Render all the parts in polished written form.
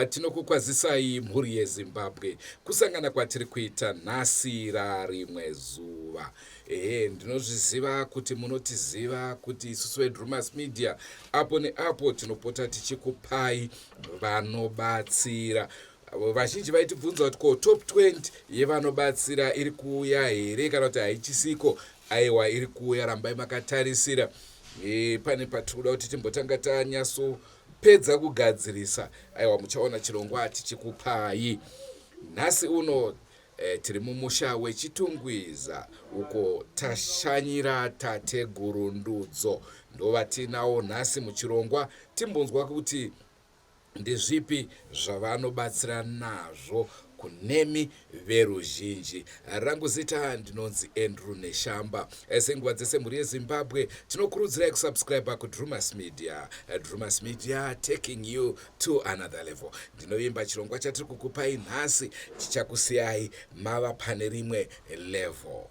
tinokukwazisai mhuri yeZimbabwe kusangana kwatiri kuita nhasi rarimwe zuva. Ndinozviziva kuti munotiziva kuti isusu veDrewmas Media apo neapo tinopota tichikupai vanobatsira. Vazhinji vaitibvunza kuti ko top 20 yevanobatsira iri kuuya here kana kuti haichisiko. Aiwa, iri kuuya, rambai makatarisira. Pane patikuda kuti timbotanga tanyasopedza kugadzirisa. Aiwa, muchaona chirongwa tichikupai. Nhasi uno tiri mumusha wechitungwiza uko tashanyira tateguru Ndudzo. Ndova tinawo nhasi muchirongwa timbonzwa kuti ndezvipi zvavanobatsira nazvo kunemi veruzhinji. Rangu zita ndinonzi Andrew Neshamba. Senguva dzese mhuri yeZimbabwe tinokurudzirai kusubscribe kuDrewmas Media. Drewmas Media taking you to another level. Ndinoimba chirongwa chatiri kukupai nhasi chichakusiyai mava pane rimwe level.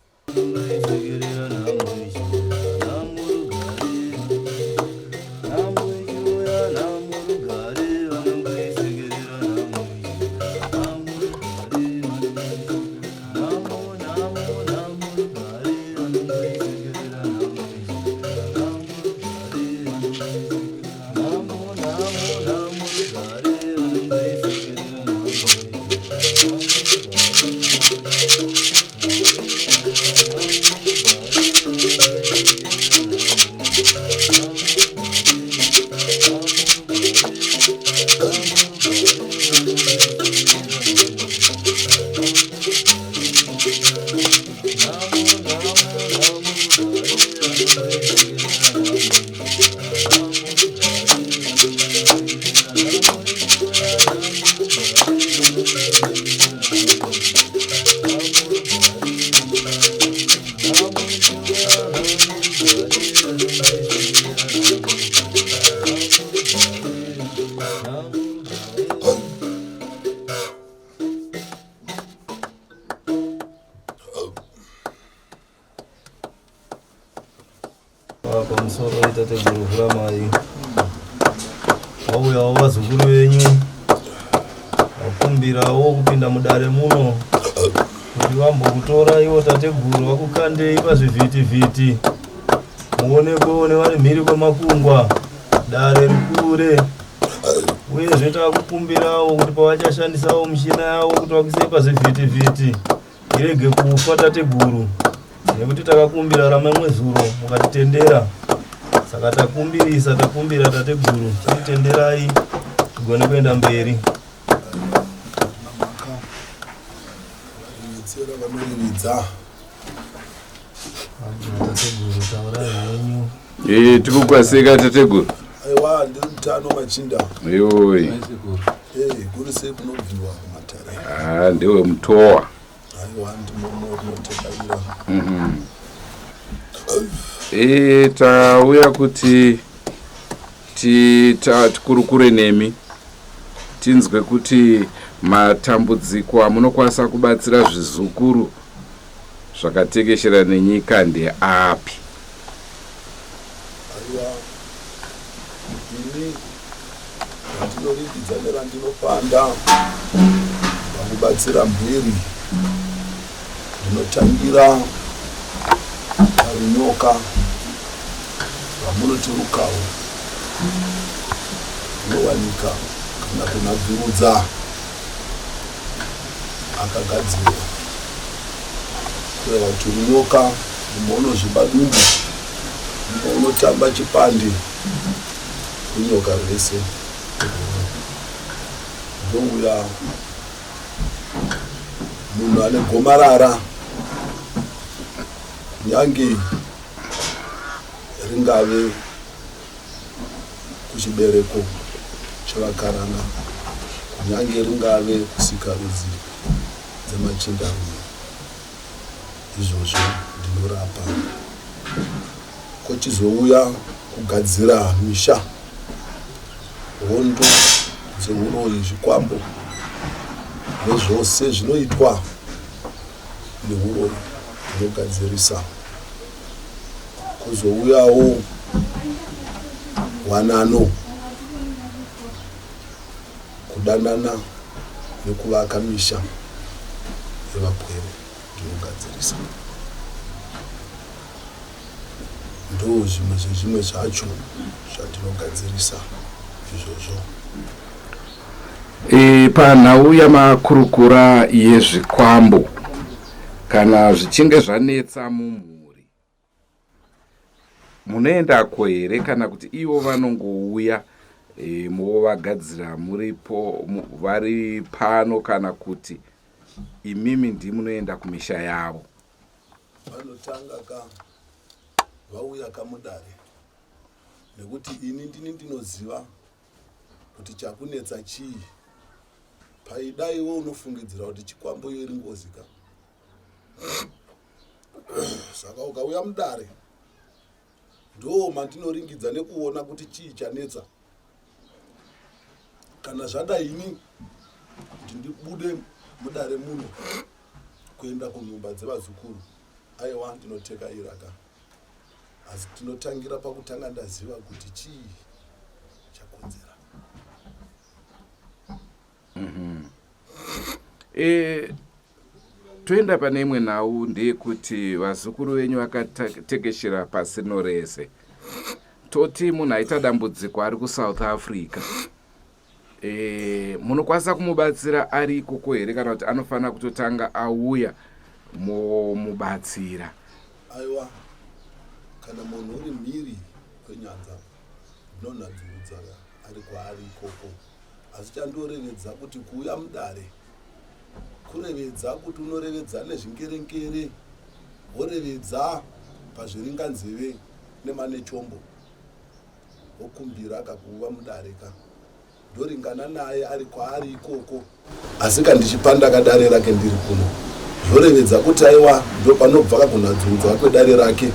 pamusoro TATEGURU mai wauyawo vazukuru venyu vakumbirawo kupinda mudare muno kuti vambokutora ivo TATEGURU vakukandei pazvivhiti-vhiti muonekwewo nevari mhiri kwemakungwa dare rikure. Uyezve tavakukumbirawo kuti pavachashandisawo michina yavo kuti vakuisei pazvivhiti-vhiti irege kufa TATEGURU, nekuti takakumbira ramamwe zuro mukatitendera. Saka takumbira TATEGURU, titenderai tigone kuenda mberi. TATEGURU taurai henyu. Tikukwasika TATEGURU. Aiwa, ndiri mutano machinda. Yoi. Guru sei kunobviwa kumatare. Ndewe mutowa. Aiwa, ndinotebaira. Tauya kuti tikurukure nemi tinzwe kuti matambudziko amunokwanisa kubatsira zvizukuru zvakatekeshera nenyika ndeapi? Aiwa, ini ndinoridza nerandinopanda pakubatsira mbiri. Ndinotangira runyoka ramunoti rukawo runowanika kana kunabvirudza akagadzirwa kureva kuti runyoka rumonozviba dumbu unotamba chipande runyoka rwese ndouya munhu ane gomarara nyange ringave kuchibereko chavakarana, nyange ringave kusikarudzi dzemachindarume, izvozvo ndinorapa. Kochizouya kugadzira misha, hondo dzeuroyi, zvikwambo nezvose zvinoitwa neuroyi ndinogadzirisa. Kozouyawo wanano kudanana nekuvaka misha yevapwere ndinogadzirisa. Ndo zvimwe zvezvimwe zvacho zvandinogadzirisa izvozvo. Panhau yamakurukura yezvikwambo, kana zvichinge zvanetsa mumhuri, munoendako here kana kuti ivo vanongouya movagadzira muripo vari pano, kana kuti imimi ndimunoenda kumisha yavo? Vanotanga vauya kamudare, nekuti ini ndini ndinoziva kuti chakunetsa chii. Paidaiwo unofungidzira kuti chikwambo iyo iri ngozika. Saka ukauya mudare ndo mandinoringidza nekuona kuti chii chanetsa. Kana zvadai ini kuti ndibude mudare muno kuenda kunyumba dzevazukuru, aiwa ndinoteka iraka. Asi tinotangira pakutanga ndaziva kuti chii chakonzera. Toenda pane imwe nhau, ndeyekuti vazukuru venyu vakatekeshera pasino rese. Toti munhu aita dambudziko ari kuSouth Africa, munokwanisa kumubatsira ari ikoko here, kana kuti anofanira kutotanga auya momubatsira? Aiwa, kana munhu uri mhiri kwenyanza ndinonadzurudza ari kwaari ikoko. Asi chandorevedza kuti kuuya mudare kurevedza kuti unorevedza nezvingerenkere, worevedza pazviringanzeve nemanechombo, wokumbira akakuva mudareka ndoringana naye ari kwaari ikoko. Asi kandichipanda kadare rake ndiri kuno, zvorevedza kuti aiwa ndo panobva kakunadzurudzwa kwedare rake.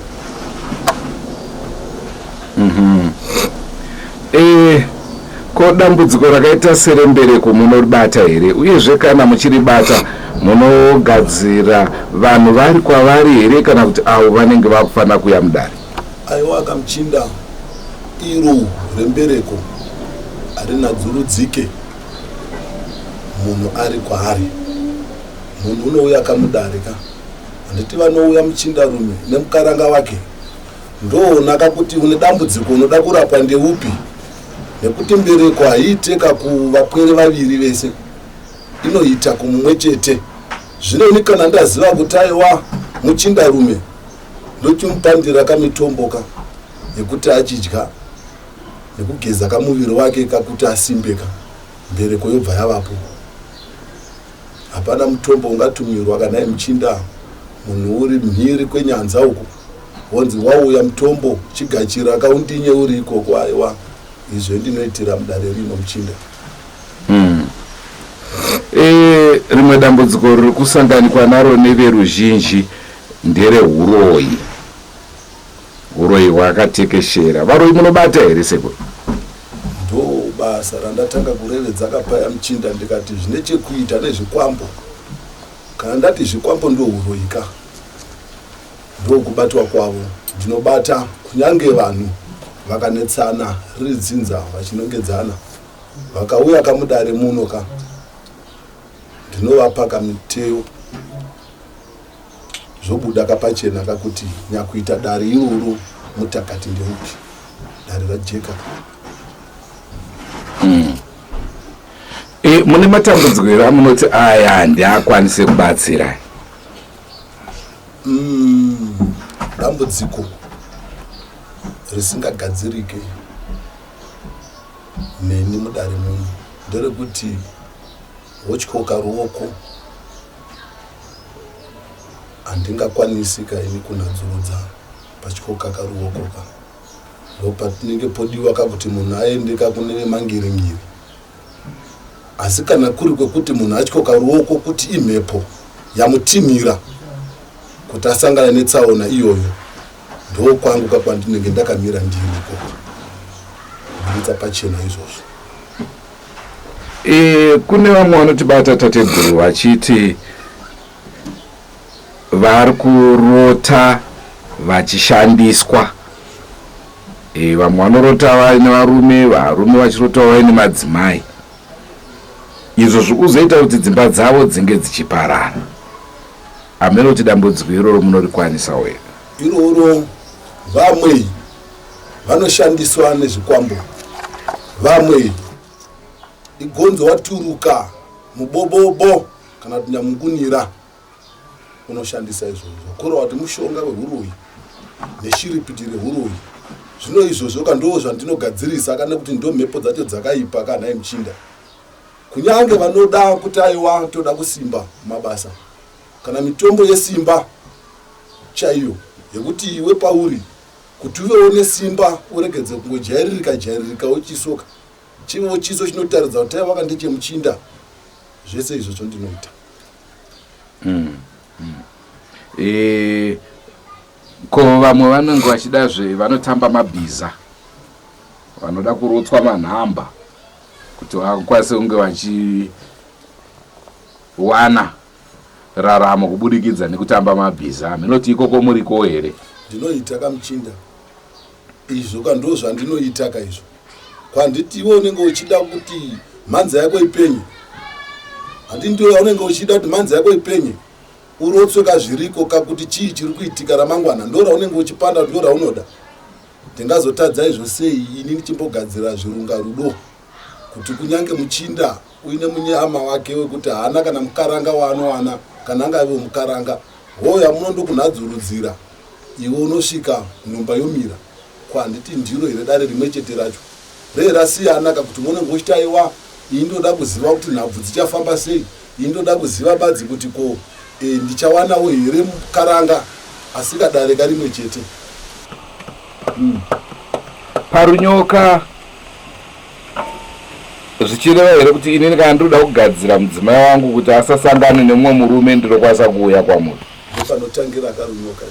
Ko dambudziko rakaita serembereko munoribata here? Uyezve kana muchiribata munogadzira vanhu vari kwavari here, kana kuti avo vanenge vakufanira kuya mudare? Aiwa, kamuchinda iro rembereko harinadzurudzike munhu ari kwaari. Munhu unouya kamudareka, handiti vanouya muchindarume nemukaranga wake. Ndoonaka kuti une dambudziko unoda kurapwa ndeupi, nekuti mbereko haiiteka kuvapwere vaviri vese, inoita kumumwe chete. Zvino ini kana ndaziva kuti aiwa muchindarume, ndochimupandira kamitomboka yekuti achidya nekugeza kamuviri wake kakuti asimbeka, mbereko yobva yavapo. Hapana mutombo ungatumirwa kana muchinda munhu uri mhiri kwenyanza uko wonzi wauya mutombo chigachira kaundinye uri ikoko. Aiwa, izvo ndinoitira mudare rino muchinda. Rimwe dambudziko riri kusanganikwa naro neveruzhinji nderehuroyi. Huroyi hwakatekeshera. Varoyi munobata here Sekuru? Ndo basa randatanga kurevedza kapaya muchinda, ndikati zvine chekuita nezvikwambo. Kana ndati zvikwambo ndo huroyika, ndo kubatwa kwavo. Ndinobata kunyange vanhu vakanetsana riri dzinza vachinongedzana, vakauya kamudare muno ka, ndinovapa kamiteyo zvobuda kapachena kakuti nyakuita dare iroro mutakati ndeupi, dare rajeka. Mune matambudziko here amunoti aya handiakwanise kubatsira? Dambudziko risingagadzirike neni mudare muno nderekuti wotyoka ruoko handingakwanisika ini kunadzurudza pachikoka karuokoka. Ndopatinenge podiwa kakuti munhu aende kakune mangiringiri. Asi kana kuri kwekuti munhu atyoka ruoko kuti imhepo yamutimira kuti asangana netsaona iyoyo, ndo kwangu kakwandinenge ndakamira ndiri ndita pachena izvozvo. Kune vamwe vanotibata tateguru vachiti vari kurota vachishandiswa. Vamwe vanorota vaine varume, varume vachirota vaine madzimai. izvo zvikuzoita kuti dzimba dzavo dzinge dzichiparara. Hamene kuti dambudziko iroro munorikwanisawo here? Iroro vamwe vanoshandiswa nezvikwambo, vamwe igonzo waturuka mubobobo kana kuti nyamungunira unoshandisa izvozvo kurova kuti mushonga wehuroyi neshiripiti rehuroyi. Zvino izvozvo ndo zvandinogadzirisa kana kuti ndo mhepo dzacho dzakaipa kana muchinda. Kunyange vanoda kuti aiwa toda kusimba mabasa kana mitombo yesimba chaiyo yekuti iwe pauri kuti uvewo nesimba uregedze kungojairika uchisoka chivo chiso chinotaridza kuti aiwa ndechemuchinda. Zvese izvozvo ndinoita. Ko vamwe vanenge vachidazve vanotamba mabhiza, vanoda kurotswa manhamba kuti vakwanise kunge vachiwana raramo kubudikidza nekutamba mabhiza. Minoti ikoko muriko here? Ndinoita kamuchinda izvo ndo zvandinoita kaizvo. Kwanditi iwe unenge uchida kuti mhanza yako ipenye, handi ndiwe unenge uchida kuti mhanza yako ipenye urotswe kazviriko kakuti chii chiri kuitika ramangwana, ndo raunenge uchipanda, ndo raunoda. Ndingazotadza izvo sei ini ndichimbogadzira zvirunga rudo kuti kunyange muchinda uine munyama wake wekuti haana kana mukaranga waanowana kana angave mukaranga hoya munondo kunadzurudzira iwe unosvika nhumba yomira. Kwanditi ndiro here dare rimwe chete racho rerasiyana kakuti munenge uchitaiwa iyi ndoda kuziva kuti nhabvu dzichafamba sei, iyi ndoda kuziva badzi kuti ko ndichawanawo here mukaranga, asi kadare karimwe chete. Parunyoka zvichireva here kuti inini kana ndoda kugadzira mudzimai wangu kuti asasangane nemumwe murume ndinokwanisa kuuya kwamuri? Panotangira karunyoka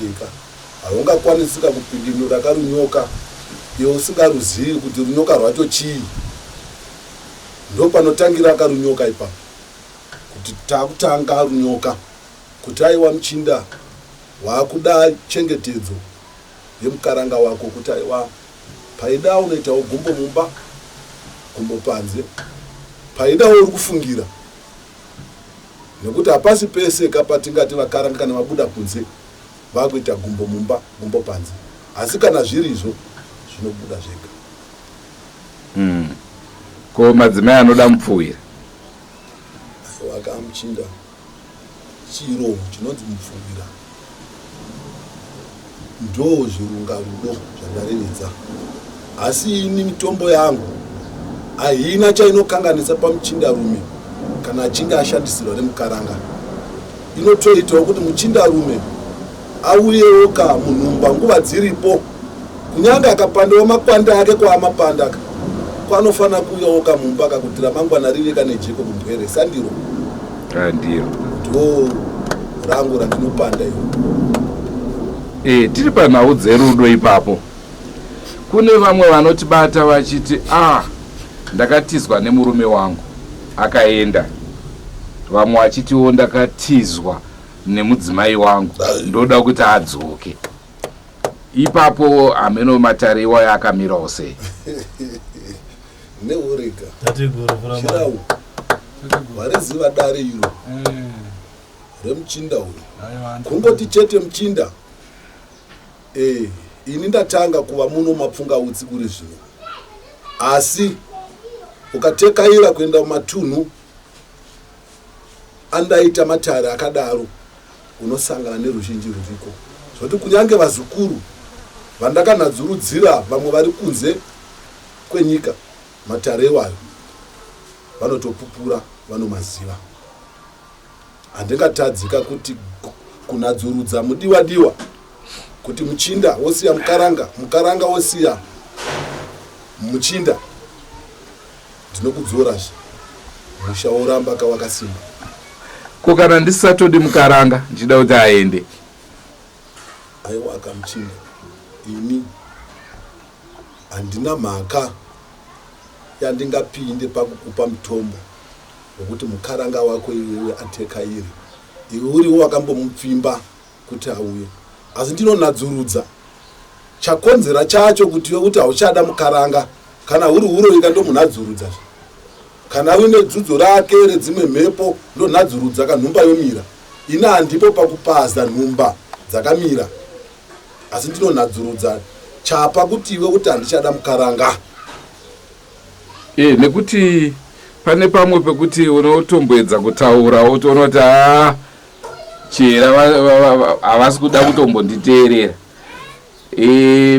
ika haungakwanisika kupindinura karunyoka iwe usingaruzivi kuti runyoka rwacho chii. Ndo panotangira karunyoka ipa kuti takutanga runyoka kuti aiwa muchinda waakuda chengetedzo yemukaranga wako, kuti aiwa paida unoitawo gumbo mumba, gumbo panze, paida uri kufungira, nekuti hapasi pese kapatingati vakaranga kana vabuda kunze vakuita gumbo mumba, gumbo panze, asi kana zviri izvo zvinobuda zvega. Ko madzimai anoda mupfuwira wakamuchinda chiro chinonzi mupfuwira ndo zvirunga rudo zvandarevedza, asi ini mitombo yangu haina chainokanganisa pamuchindarume kana achinge ashandisirwa nemukaranga. Inotoitawo kuti muchindarume auyewo ka munhumba nguva dziripo, kunyange akapandawo makwanda ake kwaamapanda kwanofanira kuuyawo kamumba kakuti ramangwana rive kane jeko kumbwere. Sandiro ndiro ndo rangu randinopanda iyo. Tiri panhau dzerudo ipapo, kune vamwe vanotibata vachiti ndakatizwa nemurume wangu akaenda, vamwe vachitiwo ndakatizwa nemudzimai wangu ndoda kuti adzoke. Ipapo hameno matare iwayo akamirawo sei? Neurega TATEGURU chirau variziva dare iro remuchinda uyu kungoti chete muchinda. Ini ndatanga kuva muno mapfunga utsi kuri zvino, asi ukatekaira kuenda mumatunhu andaita matare akadaro unosangana neruzhinji ruriko, zvoti kunyange vazukuru vandakanadzurudzira vamwe vari kunze kwenyika matare iwayo vanotopupura, vanomaziva. Handingatadzika kuti kunadzurudza mudiwa kuti muchinda wosiya mukaranga, mukaranga wosiya muchinda, ndinokudzorazve musha woramba kawakasimba. Ko kana ndisatodi mukaranga ndichida kuti aende, aiwa akamuchinda, ini handina mhaka yandingapinde pakukupa mutombo wekuti mukaranga wako iwewe atekairi, iwe uriwo wakambomupfimba kuti auye. Asi ndinonadzurudza chakonzera chacho kuti iwe kuti hauchada mukaranga, kana uri uroika ndo munadzurudza. kana uine dzudzo rake redzimwe mhepo ndonhadzurudza kanhumba yomira. Ina handipo pakupaza nhumba dzakamira, asi ndinonhadzurudza chapa kuti iwe kuti handichada mukaranga. Nekuti pane pamwe pekuti unotomboedza kutaura wotoona kuti chera havasi kuda kutombonditeerera.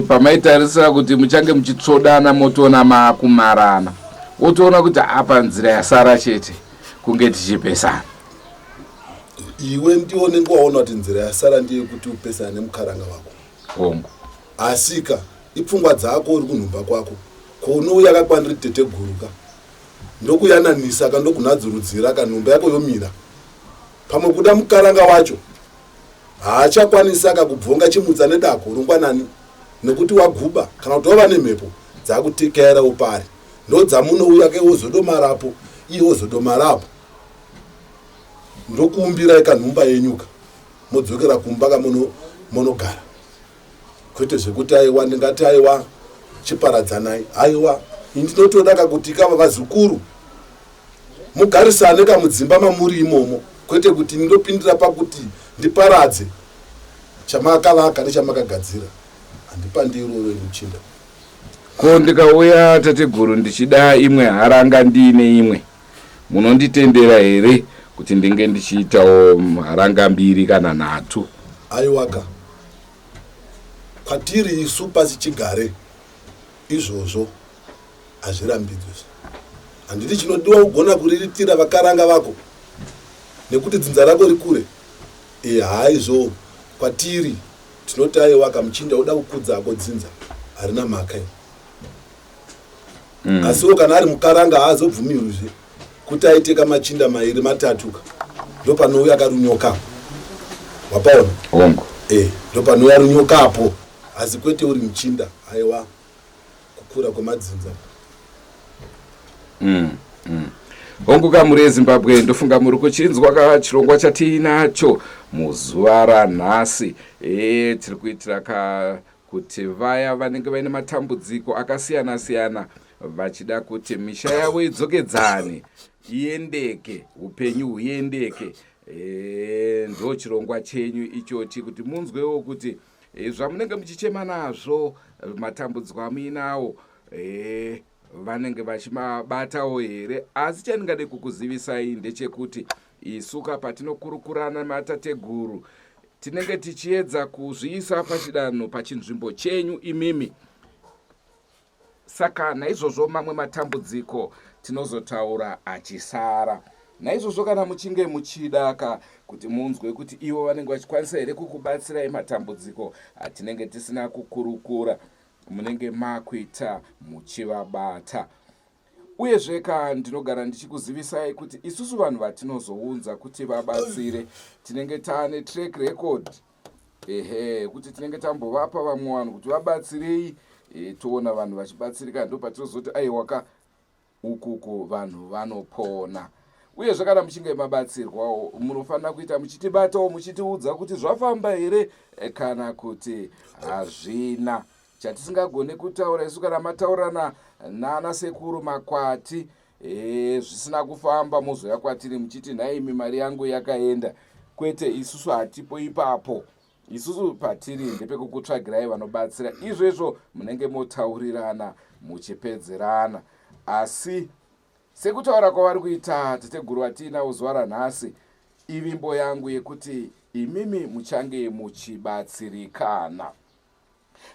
Pamaitarisira kuti muchange muchitsvodana motoona makumarana, wotoona kuti apa nzira yasara chete kunge tichipesana. Iwe ndiwo nenge waona kuti nzira yasara ndiye kuti upesane nemukaranga wako. Hongu. Asika ipfungwa dzako uri kunhumba kwako. Kounouya akakwanira TATEGURU ka. Ndokuyananisa kandokunadzurudzira kanhumba yako yomira. Pamwe kuda mukaranga wacho haachakwanisa akakubvonga chimudza nedako rungwanani nekuti waguba kana kuti wava nemhepo dzakutekera upari. Ndodzamunouya ke wozodomarapo, iye wozodomarapo. Ndokuumbira kanhumba yenyuka modzokera kumba kamonogara. Kwete zvekuti aiwa ndingati aiwa chiparadzanai. Aiwa ndinotoda kakuti kava vazukuru mugarisane kamudzimba mamuri imomo, kwete kuti ndopindira pakuti ndiparadze chamakavaka nechamakagadzira. Handipa ndiroro imuchinda. Ko ndikauya TATEGURU ndichida imwe haranga ndiine imwe, munonditendera here kuti ndinge ndichiitawo haranga 2 kana 3? Aiwaka kwatiri isu pasi chigare izvozvo hazvirambidzwe. Handiti chinodiwa kugona kuriritira vakaranga vako nekuti dzinza rako rikure. Haizvo kwatiri tinoti aiwaka muchinda uda kukudzako dzinza harina mhaka. Asiwo kana ari mukaranga haazobvumirwizve kuti aite kamachinda 2 3 ka. Ndopanouya karunyoka. Wapaona? Hongu. Ndopanouya runyokapo. Asi kwete uri muchinda. Aiwa kukura kwemadzinza. Hongu kamuri yeZimbabwe, ndofunga muri kuchinzwa chirongwa chatiinacho muzuva ranhasi. Tiri kuitira kuti vaya vanenge vaine matambudziko akasiyana-siyana vachida kuti misha yavo idzokedzane, iendeke, upenyu huendeke. Ndo chirongwa chenyu ichoti kuti munzwewo kuti zvamunenge muchichema nazvo, matambudziko amuinawo, vanenge vachimabatawo here. Asi chandingade kukuzivisai ndechekuti isuka patinokurukurana nemaTATEGURU tinenge tichiedza kuzviisa pachidanho pachinzvimbo chenyu imimi. Saka naizvozvo mamwe matambudziko tinozotaura achisara. Naizvozvo kana muchinge muchida kuti munzwe kuti ivo vanenge vachikwanisa here kukubatsirai matambudziko atinenge tisina kukurukura, munenge makuita muchivabata. Uyezve ndinogara ndichikuzivisai kuti isusu vanhu vatinozounza kuti vabatsire tinenge taane track record. Kuti tinenge tambovapa vamwe vanhu kuti vabatsirei, toona vanhu vachibatsirika, ndo patinozoti aiwaka ukuku vanhu vanopona. Uyezve kana muchinge mabatsirwawo munofanira kuita muchitibatawo muchitiudza kuti zvafamba here kana kuti hazvina. Chatisingagone kutaura isu kana mataurana nana Sekuru makwati zvisina kufamba muzoya kwatiri muchiti nhaimi mari yangu yakaenda. Kwete, isusu hatipo ipapo. Isusu patiri ndepekukutsvagirai vanobatsira. Izvezvo munenge motaurirana muchipedzerana. Asi sekutaura kwavari kuita TATEGURU atiinawo zuva ranhasi, ivimbo yangu yekuti imimi muchange muchibatsirikana.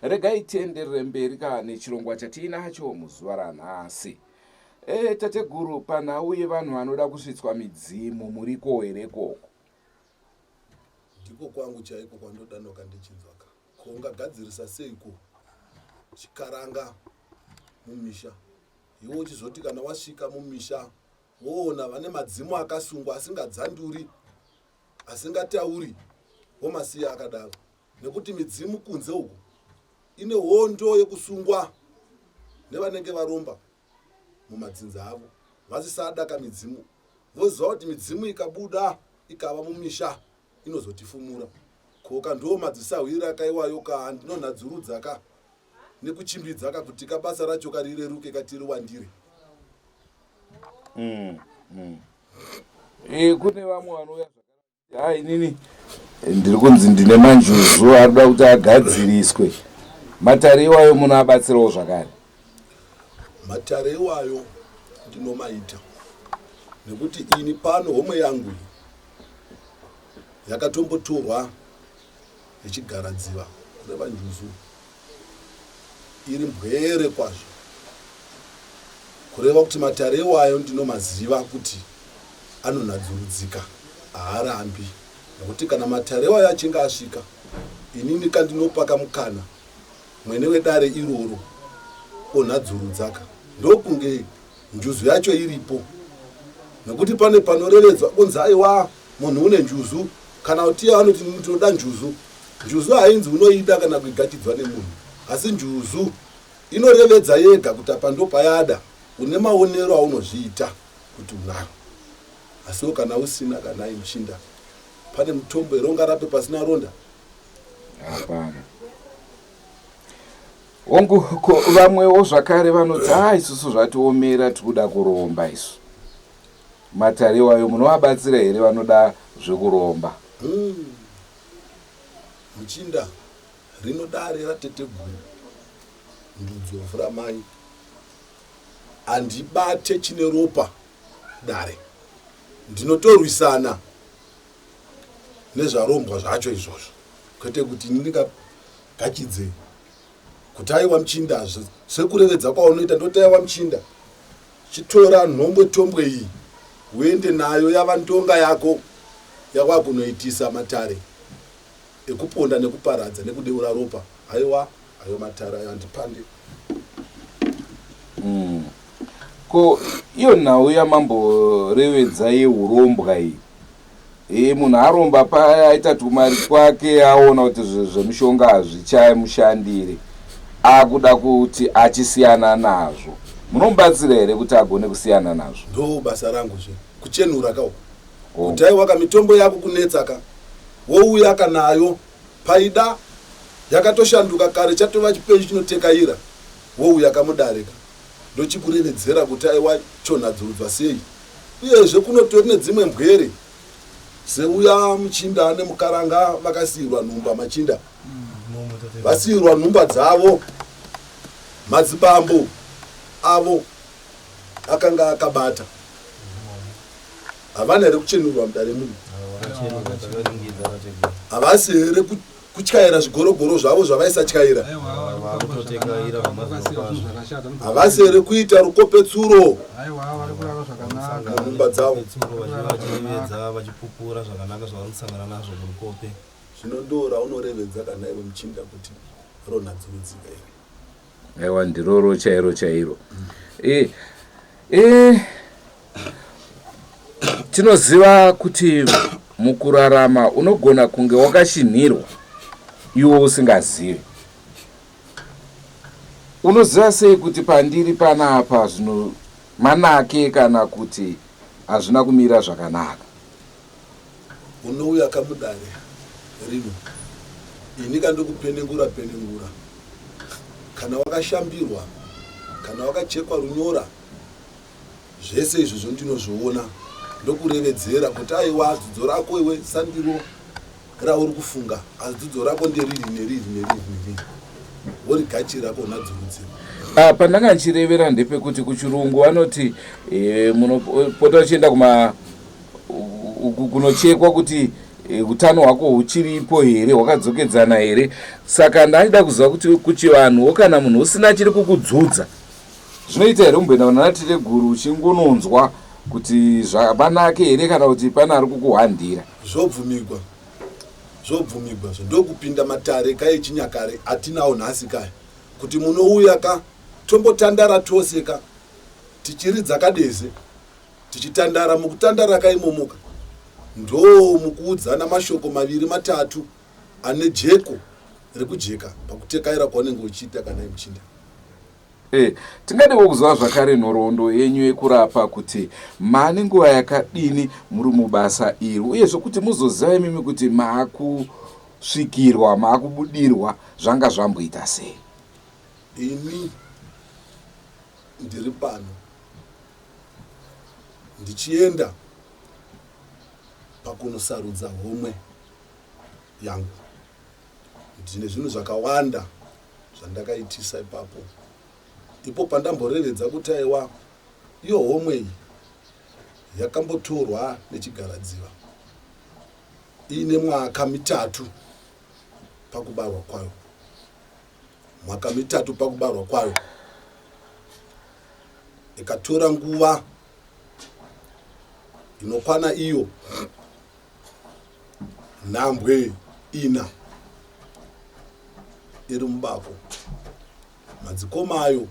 Regai tienderere mberi nechirongwa chatiinacho muzuva ranhasi. TATEGURU, panhau yevanhu vanoda kusvitswa midzimu muriko here koko? Ndiko kwangu chaiko kwandodanoka ndichinzwaka. Ko ungagadzirisa seiko chikaranga mumisha? Iwo uchizoti kana wasvika mumisha woona vane madzimu akasungwa asingadzanduri, asingatauri, womasiya akadaro. Nekuti midzimu kunze uku ine hondo yekusungwa nevanenge varomba mumadzinza avo. Vasisadaka midzimu. Voziva kuti midzimu ikabuda ikava mumisha inozotifumura. Koka ndo madzisahwira akaiwayo ndinonhadzurudza nekuchimbidza kuti basa racho karireruke katiri wandire. Kune vamwe vanouya hai inini ndiri kunzi ndine manjuzu arikuda kuti agadziriswe. Matare iwayo munoabatsirawo zvakare? Matare iwayo ndinomaita nekuti ini pano homwe yangu yakatombotorwa yechigaradziva kureva njuzu iri mbwere kwazvo, kureva kuti matare iwayo ndinomaziva kuti anonadzurudzika, haarambi. Nekuti kana matare iwayo achinge asvika, inini kandinopaka mukana mwene wedare iroro onadzurudzaka, ndokunge njuzu yacho iripo. Nekuti pane panorevedzwa kunzi aiwa munhu une njuzu, kana kuti anoti tinoda njuzu. Njuzu hainzi unoida kana kuigachidzwa nemunhu, asi njuzu inorevedza yega kuti apa ndo payada, une maonero aunozviita kuti unayo. Asiwo kana usina, kana imchinda, pane mutombo here ungarape pasina ronda? Hapana. Vamwewo zvakare vanoti isusu zvatiomera tikuda kuromba isu. Matare iwayo munovabatsira here vanoda zvekuromba? Muchinda rinodare raTATEGURU Ndudzo furamai andibate chine ropa dare, ndinotorwisana nezvarombwa zvacho izvozvo, kwete kuti ndingagachidze kuti aiwa muchinda sekurevedza kwaunoita ndoti aiwa muchinda, chitora nhombwe iyi uende nayo yava ntonga yako yakwakunoitisa matare ekuponda nekuparadza nekudeura ropa. Aiwa ayo matare ayo andipande. Ko iyo nhau yamamborevedza yeurombwa iyi, munhu aromba paya aita tumari kwake aona kuti zvemushonga hazvichamushandire, akuda kuti achisiyana nazvo, munomubatsira here kuti agone kusiyana nazvo? Ndo basa rangu zve kuchenura kawo. Kuti aiwa mitombo yako kunetsaka, wouya kanayo paida yakatoshanduka kare, chatova chipenyu chinotekaira, wouya kamudarika, ndochikurevedzera kuti aiwa chonadzurudzwa sei. Uyezve kunotori nedzimwe mbwere seuya muchinda nemukaranga vakasiyirwa nhumba. Machinda vasiyirwa nhumba dzavo, madzibambo avo akanga akabata, havana here kuchenurwa mudare munhu, havasi here kutyaira zvigorogoro zvavo zvavaisatyaira, havasi here kuita rukopetsuro nhumba dzavo. Zvino ndo raunorevedza kana iwe muchinda kuti ronadzurudzika here. Aiwa ndiroro chairo. Tinoziva kuti mukurarama unogona kunge wakashinhirwa iwo usingazivi. Unoziva sei kuti pandiri panapa zvino manake kana kuti hazvina kumira zvakanaka? Unouya kamudare rino, ini kandokupenengura, kana wakashambirwa, kana wakachekwa runyora, zvese izvozvo ndinozviona, ndokurevedzera kuti aiwa dzidzo rako iwe sandiro rauri kufunga, asi dzidzo rako nderiri, worigachira konadzurudzira. Pandanga nchirevera ndepekuti kuchirungu vanoti munopota uchienda kunochekwa kuti utano hwako huchiripo here, hwakadzokedzana here. Saka ndaida kuziva kuti kuchivanhu kana munhu usina chiri kukudzudza, zvinoita here umboenda kuna TATEGURU uchingononzwa kuti zvakanake here kana kuti pana ari kukuhandira? Zvobvumigwa ndokupinda matare kaechinyakare atinawo nhasi kaya, kuti munouya ka tombotandara tose ka tichiridza kadeze tichitandara. Mukutandara kaimomoka ndo mukuudzana mashoko maviri matatu ane jeko rekujeka pakutekaira kwaunenge uchiita kana imuchinda. Tingadiwo kuziva zvakare nhoroondo yenyu yekurapa kuti mane nguva yakadini muri mubasa iri, uyezve kuti muzoziva imimi kuti maakusvikirwa, maakubudirwa zvanga zvamboita sei? Ini ndiri pano ndichienda pakunosarudza homwe yangu. Ndine zvinhu zvakawanda zvandakaitisa ipapo. Ipo pandamborevedza kuti aiwa iyo homwe iyi yakambotorwa nechigaradziva ine mwaka 3 pakubarwa kwayo. Mwaka 3 pakubarwa kwayo ikatora nguva inokwana iyo nhambwe 4 iri mubako. Madzikoma ayo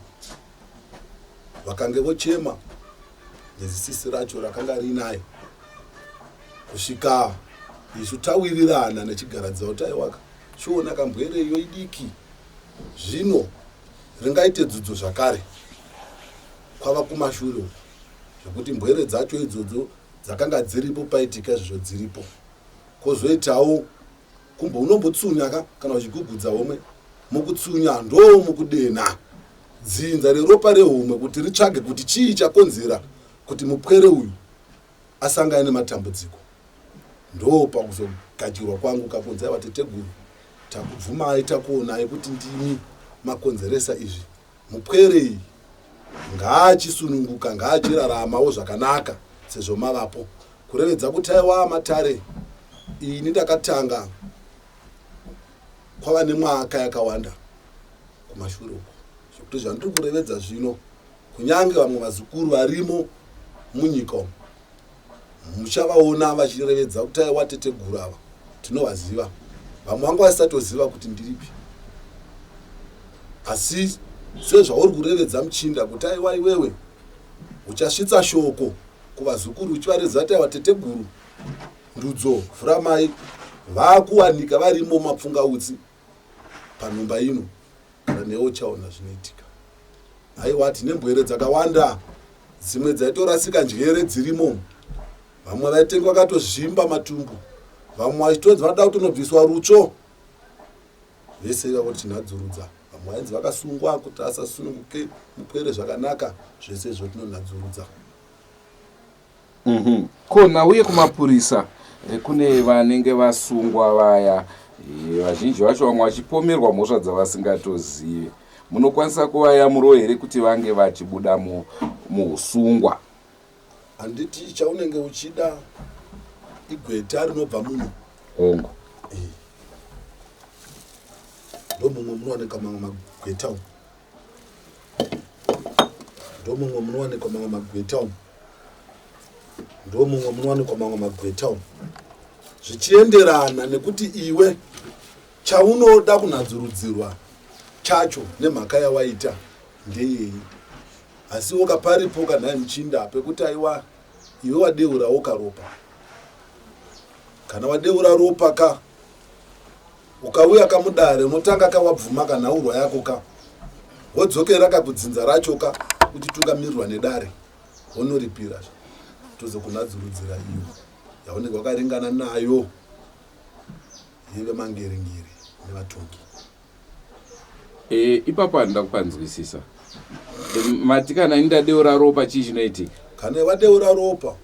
vakange vochema nezisisi racho rakanga rinayo kusvika isu tawirirana nechigaradziva kuti aiwaka chiona kambwere iyo idiki zvino ringaite dzidzo zvakare kwava kumashure zvekuti mbwere dzacho idzodzo dzakanga dziripo paitika izvozvo dziripo. Kozoitawo kumbe unombotsunya kana uchigugudza homwe mukutsunya ndo mukudena dzinza reropa rehomwe kuti ritsvage kuti chii chakonzera kuti mupwere uyu asangane nematambudziko. Ndo pakuzogadzirwa kwangu kakunzi aiwa tateguru takubvumai takuonai kuti ndimi makonzeresa izvi. Mupwere iyi ngaachisununguka ngaachiraramawo zvakanaka sezvo mavapo. Kurevedza kuti aiwa matare ini ndakatanga kwava nemwaka yakawanda kumashure uko zvekuti zvandiri kurevedza zvino kunyange vamwe vazukuru varimo munyika umu muchavaona vachirevedza kuti aiwa tateguru ava tinovaziva. Vamwe vanga vasatoziva kuti ndiripi, asi sezvauri kurevedza muchinda kuti aiwa iwewe uchasvitsa shoko kuvazukuru uchivaredza kuti aiwa tateguru Ndudzo Furamai vakuwanika varimo mapfungautsi panhumba ino kana newo chaona zvinoitika. Aiwa tine mbwere dzakawanda dzimwe dzaitorasika njere dzirimo. Vamwe vaitengwa vakatozvimba matumbu, vamwe vachitonzi vanoda kuti unobviswa rutsvo. Vese vakoti tinadzurudza. Vamwe vainzi vakasungwa kuti asasununguke mupwere zvakanaka. Zvese izvo tinonadzurudza. Kona uye kumapurisa kune vanenge vasungwa vaya vazhinji vacho vamwe vachipomerwa mhosva dzavasingatozive. Munokwanisa kuvayamurawo here kuti vange vachibuda muusungwa? Handiti chaunenge uchida igweta rinobva muno hongo. Ndo mumwe munowanika mamwe magweta umu. Ndo mumwe munowanika mamwe magweta umu. Ndo mumwe munowanikwa mamwe magweta umu. Zvichienderana nekuti iwe chaunoda kunadzurudzirwa chacho nemhaka yawaita ndeyei. Asi ukaparipo kanhai muchinda pekuti aiwa iwe wadeurawo karopa, kana wadeura ropa ka ukauya kamudare unotanga kawabvuma kanhaurwa yako ka wodzokera kakudzinza racho ka uchitungamirirwa nedare wonoripira toze kunadzurudzira iyo yaunenge wakaringana nayo ive mangeringiri nevatongi. Ipapo handida kupanzwisisa. Mati kana indadeura ropa chii chinoitika? Kana wadeura ropa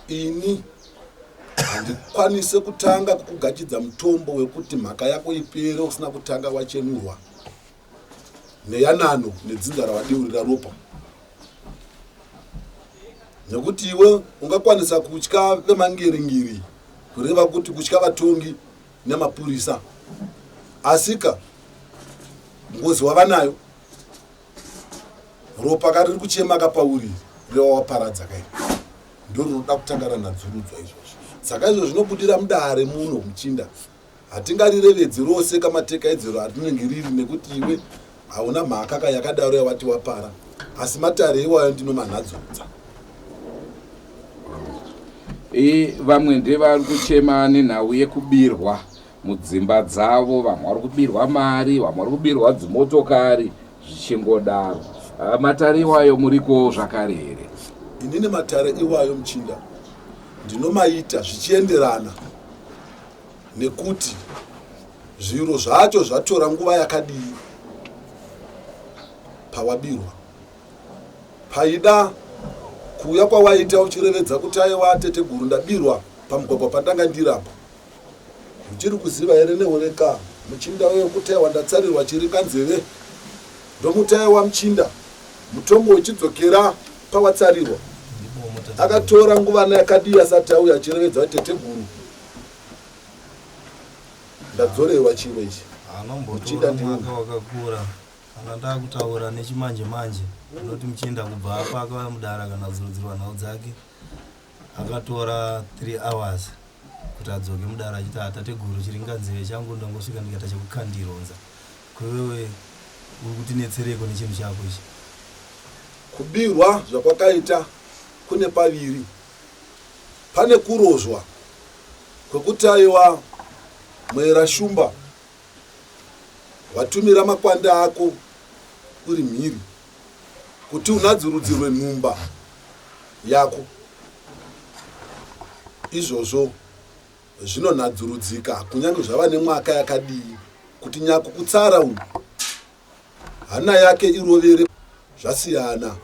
ini handikwanise kutanga kukugachidza mutombo wekuti mhaka yako ipere usina kutanga wachenurwa neyanano nedzinza rawadeurira ropa. Nekuti iwe ungakwanisa kutya vemangeringiri kureva kuti kutya vatongi nemapurisa, asika ngozi wava nayo ropa kariri kuchema kapauri reva waparadza kai ndo rinoda kutanga ranadzurudzwa izvozvo. Saka izvo zvinobudira mudare muno muchinda hatingarirevedzi rose kamatekaidzero atinenge riri nekuti iwe hauna mhaka kayakadaro yawati wapara, asi matare iwayo ndinomanadzurudza. Vamwe ndevari kuchema nenhau yekubirwa mudzimba dzavo, vamwe vari kubirwa mari, vamwe vari kubirwa dzimotokari zvichingodaro. Matare iwayo muriko zvakare here? Inini matare iwayo muchinda ndinomaita zvichienderana nekuti zviro zvacho zvatora nguva yakadii pawabirwa. Paida kuuya kwawaita uchirevedza kuti aiwa TATEGURU ndabirwa pamugwagwa pandanga ndirapo. Uchiri kuziva here neoreka muchinda wewe kuti aiwa ndatsarirwa chiri kanzeve ndomuti aiwa muchinda mutombo uchidzokera pawatsarirwa. Akatora nguvana yakadii asati auya achirevedza TATEGURU. Ndadzorewa chiro ichi. Muchinda mwaka wakakura akanda kutaura nechimanje manje unoti muchinda kubva apa akava mudara kana zurudzirwa nhau dzake akatora 3 hours kuti adzoke mudara achiti TATEGURU chiri nganzeve changu ndongosvika ndikaita chekukandironza kwewewe uri kutinetsereko nechinhu chako ichi. Kubirwa zvakwakaita kune paviri. Pane kurozwa kwekuti aiwa mwera shumba watumira makwanda ako uri mhiri kuti unadzurudzirwe nhumba yako. Izvozvo zvinonadzurudzika kunyange zvava nemwaka yakadii kuti nyako kutsara uyu hana yake irovere. Zvasiyana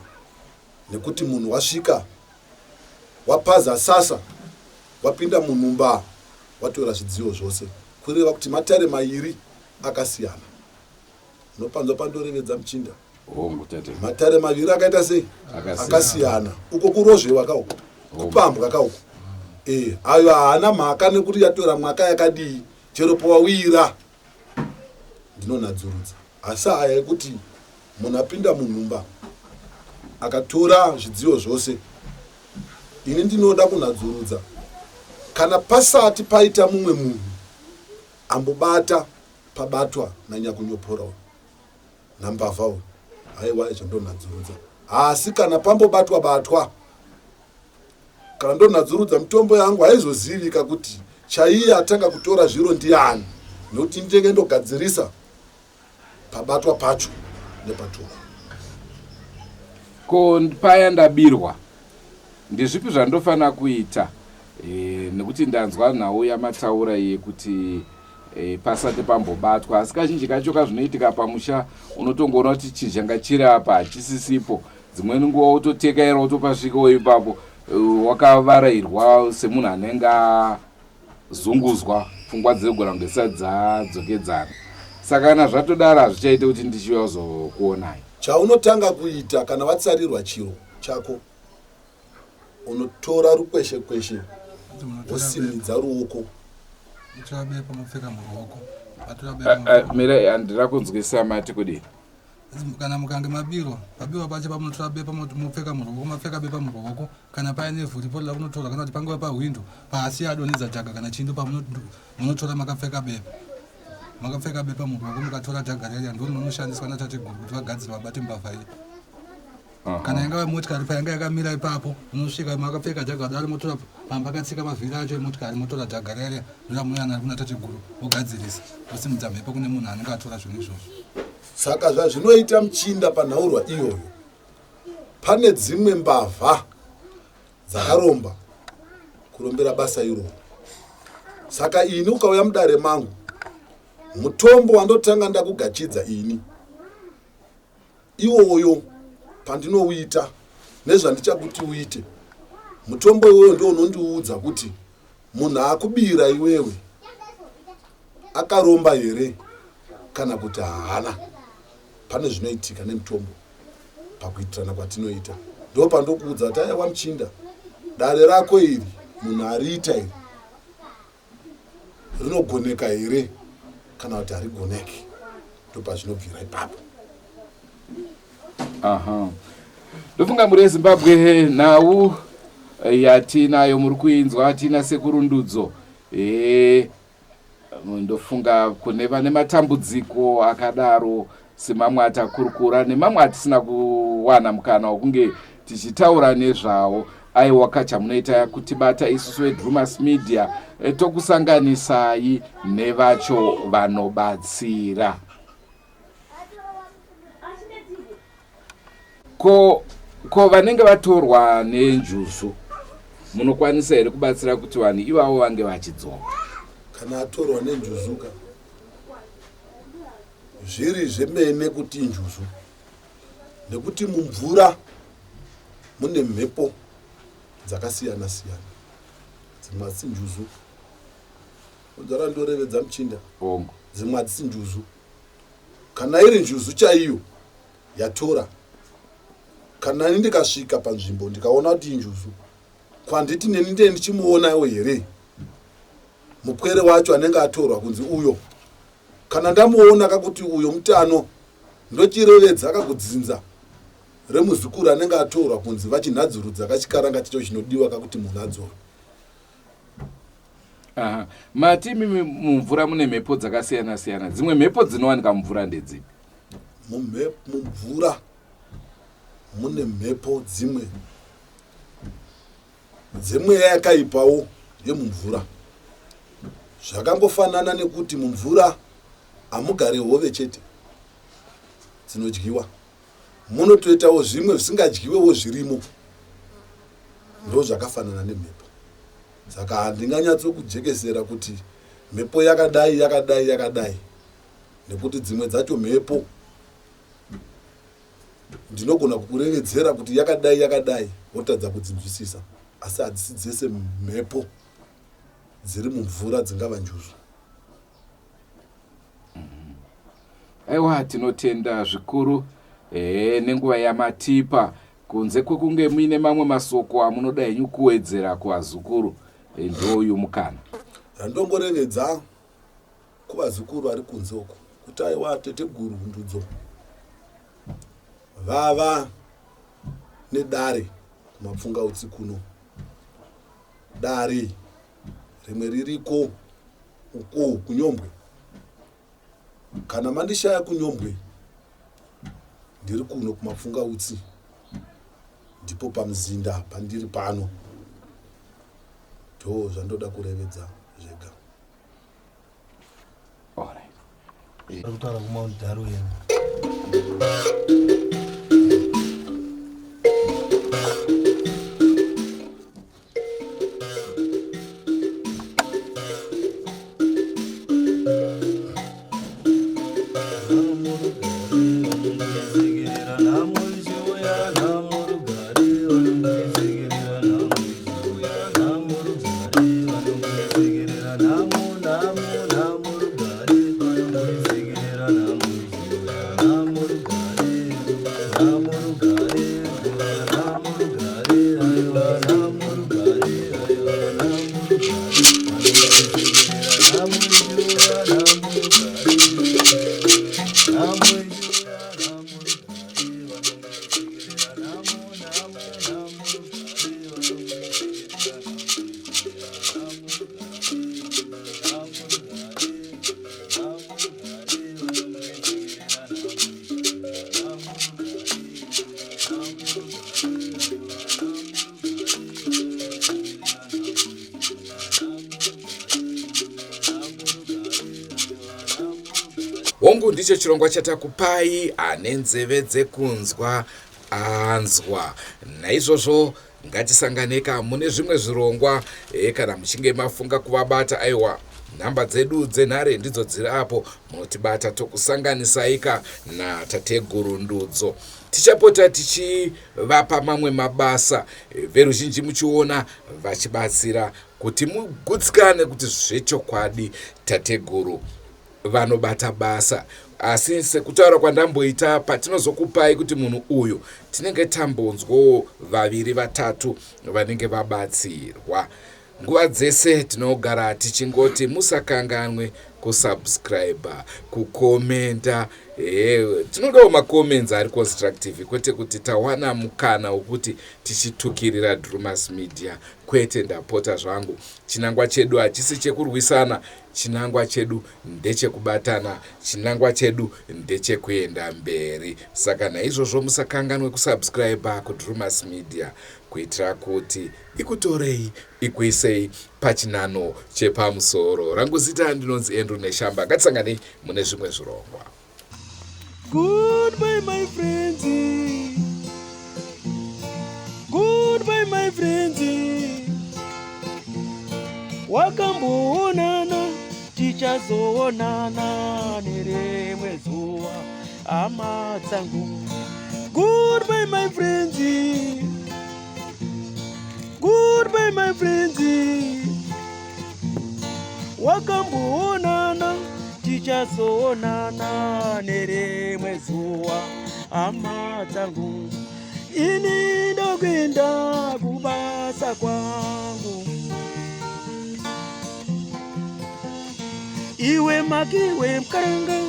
nekuti munhu wasvika wapaza sasa wapinda munhumba watora zvidziyo zvose kureva kuti matare mairi akasiyana. Unopanzwa pandorevedza muchinda matare maviri akaita sei akasiyana. Uko kurozvewa kauko kupambwa kauko ayo haana mhaka nekuti yatora mwaka yakadii chero powawira ndinonadzurudza. Asi aya ekuti munhu apinda munhumba akatora zvidziyo zvose ini ndinoda kunadzurudza. Kana pasati paita mumwe munhu ambobata pabatwa nanyakunyopora nambavha aiwa izvo ndonadzurudza. Asi kana pambobatwa batwa kana ndonadzurudza mutombo yangu haizozivika kuti chaiye atanga kutora zviro ndiani nokuti ndenge ndogadzirisa pabatwa pacho nepatuko. Ko paya ndabirwa ndezvipi zvandofanira kuita nekuti ndanzwa nhau yamataura yekuti pasati pambobatwa, asi kazhinji kacho kazvinoitika pamusha unotongoona kuti chizhanga chiri apa hachisisipo. Dzimweni nguva utotekera utopasvikawo ipapo wakavarairwa semunhu anenge azunguzwa pfungwa dzegora ngesati dzadzokedzana. Saka kana zvatodaro hazvichaite kuti ndichiuya kuzokuonai. Chaunotanga kuita kana watsarirwa chiro chako unotora rukweshe kweshe wosimidza ruoko. Mira handira kunzwisisa mati kudini. Kana mukange mabirwa pacho pamunotora bepa mupfeka muruoko mapfeka bepa muruoko kana paine vhuri poda kunotora kana kuti panguva pahwindo pasi adonedza jaga kana chindo pamunotora makapfeka bepa muruoko mukatora jaga riya ndo rinoshandiswa naTATEGURU kuti vagadzire vabate mbavha iyi. Kana ingava motikari payanga yakamira ipapo unosvika makapfeka jaga daro motora pambakatsika mavhiri acho emotikari motora jaga riya riramunana kuna TATEGURU vogadzirisa vosimudza mhepo kune munhu anenge atora zvinhu izvozvo. Saka zvazvinoita muchinda panhaurwa iyoyo pane dzimwe mbavha dzakaromba kurombera basa iroro. Saka ini ukauya mudare mangu mutombo wandotanga ndakugachidza ini iwoyo pandinouita nezvandichakuti uite mutombo iwoyo ndio unondiudza kuti munhu akubira iwewe akaromba here kana kuti haana. Pane zvinoitika nemutombo pakuitirana kwatinoita. Ndo pandokuudza kuti aiwa muchinda dare rako iri munhu ariita iri rinogoneka here kana kuti harigoneki. Ndo pazvinobvira ipapo. Ndofunga muri eZimbabwe nhau yatinayo muri kuinzwa tina Sekuru Ndudzo. Ndofunga kune vane matambudziko akadaro semamwe atakurukura nemamwe atisina kuwana mukana wokunge tichitaura nezvawo. Aiwa kachamunoita kutibata isusu veDrewmas Media tokusanganisai nevacho vanobatsira. Ko vanenge vatorwa nenjuzu munokwanisa here kubatsira kuti vanhu ivavo vange vachidzoka? Kana atorwa nenjuzuka zviri zvemene kuti injuzu nekuti mumvura mune mhepo dzakasiyana siyana, dzimwe hadzisi njuzu. Udzara ndorevedza muchinda, dzimwe hadzisi njuzu. Kana iri njuzu chaiyo yatora, kana ndikasvika panzvimbo ndikaona kuti injuzu, kwanditi neni ndiye ndichimuonawo here mupwere wacho anenge atorwa kunzi uyo. Kana ndamuona kakuti uyo mutano, ndochirevedza kakudzinza remuzukuru anenge atorwa kunzi vachinhadzurudza kachikaranga chicho chinodiwa kakuti munhu adzorwe. Matimi mumvura mune mhepo dzakasiyana siyana. Dzimwe mhepo dzinowanika mumvura ndedzipi? Mumvura mune mhepo dzimwe dzemweya yakaipawo yemumvura. Zvakangofanana nekuti mumvura hamugari hove chete dzinodyiwa, munotoitawo zvimwe zvisingadyiwewo zvirimo. Ndo zvakafanana nemhepo. Saka handinganyatsokujekesera kuti mhepo yakadai yakadai yakadai, nekuti dzimwe dzacho mhepo ndinogona kukurevedzera kuti yakadai yakadai wotadza kudzinzwisisa, asi hadzisi dzese mhepo dziri mumvura dzingava njuzu. Aiwa, tinotenda zvikuru nenguva yamatipa, kunze kwekunge muine mamwe masoko amunoda henyu kuwedzera kuvazukuru, ndoyu mukana. Ndongorevedza kuvazukuru ari kunze uko kuti aiwa tateguru Ndudzo vava nedare kumapfunga utsi kuno. Dare rimwe ririko uko kuNyombwe. Kana mandishaya kuNyombwe, ndiri kuno kumapfunga utsi, ndipo pamuzinda pandiri pano. Ndo zvandoda kurevedza zvega. Alright. Kutaura kuMount Darwin. Hongu ndicho chirongwa chatakupai, ane nzeve dzekunzwa anzwa. Naizvozvo ngatisanganeka mune zvimwe zvirongwa kana muchinge mafunga kuvabata. Aiwa, nhamba dzedu dzenhare ndidzo dziri apo, munotibata tokusanganisaika naTateguru Ndudzo. Tichapota tichivapa mamwe mabasa, veruzhinji muchiona vachibatsira kuti mugutsikane kuti zvechokwadi Tateguru vanobata basa. Asi sekutaura kwandamboita, patinozokupai kuti munhu uyu tinenge tambonzwawo vaviri vatatu vanenge vabatsirwa. Nguva dzese tinogara tichingoti musakanganwe kusubscribe, kukomenta. Tinodawo macomments ari constructive, kwete kuti tawana mukana wekuti tichitukirira Drewmas Media. Kwete, ndapota zvangu. Chinangwa chedu hachisi chekurwisana, chinangwa chedu ndechekubatana, chinangwa chedu ndechekuenda mberi. Saka naizvozvo musakanganwe kusubscribe kuDrewmas Media, kuitira kuti ikutorei ikuisei pachinano chepamusoro. Rangu zita ndinonzi Andrew Neshamba. Ngatisanganei mune zvimwe zvirongwa. Goodbye my friends, goodbye my friends, wakamboonana tichazoonana nerimwe zuva hama dzangu. Goodbye my friends, Goodbye my friends. Wakamboonana tichazoonana nerimwe zuwa. Hama dzangu ini ndokuenda kubasa kwangu. Iwe makiwe mkaranga,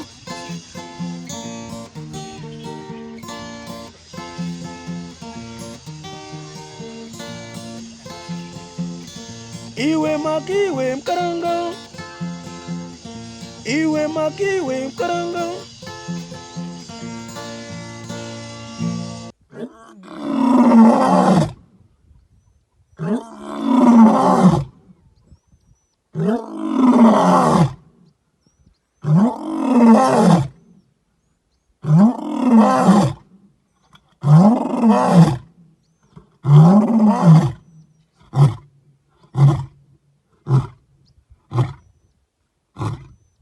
iwe makiwe mkaranga, iwe makiwe mkaranga. Ah!